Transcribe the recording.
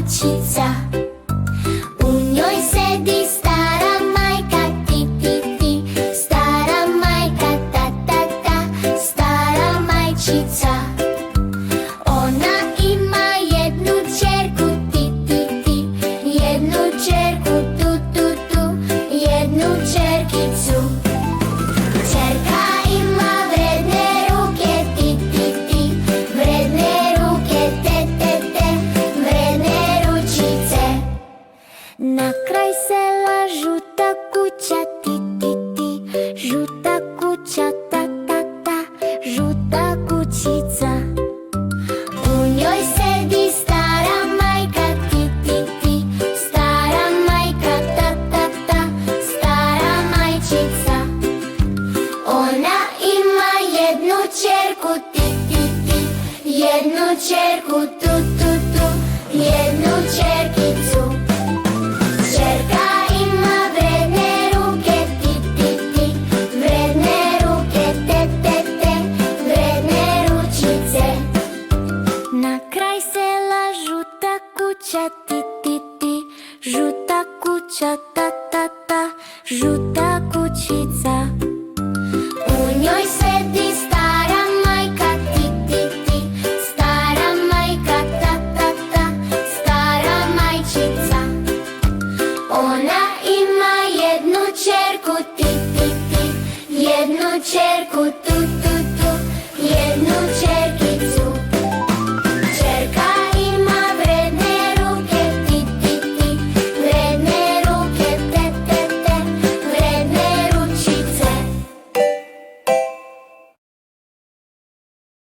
majčica. U njoj sedi stara majka, ti, ti, ti. Stara majka, ta, ta, ta. Stara majčica. Ona ima jednu ćerku, ti, ti, ti. Jednu ćerku, tu, tu, tu. Jednu ćerkicu. Ćerka ima vredne ruke, ti, ti, ti. Vredne ruke, te, te, te. Vredne ručice. Na kraj sela žuta kuća, ti, ti, ti. Žuta kuća, ta, ta, ta. Žuta kućica. U njoj sedi stara majka, ti, ti, ti. Stara majka, ta, ta, ta. Stara majčica. Ona ima jednu ćerku, ti, ti, ti. Jednu ćerku, tu, tu, tu. Jednu ćerkicu. Ćerka ima vredne ruke, ti, ti, ti. Vredne ruke, te, te, te. Vredne ručice. Na kraj sela žuta kuća, ti, ti, ti. Žuta kuća, ta, ta, ta. Žuta kućica. U njoj sedi stara majka, ti, ti, ti. Stara majka, ta, ta, ta. Stara majčica. Ona ima jednu ćerku, ti, ti, ti. Jednu ćerku,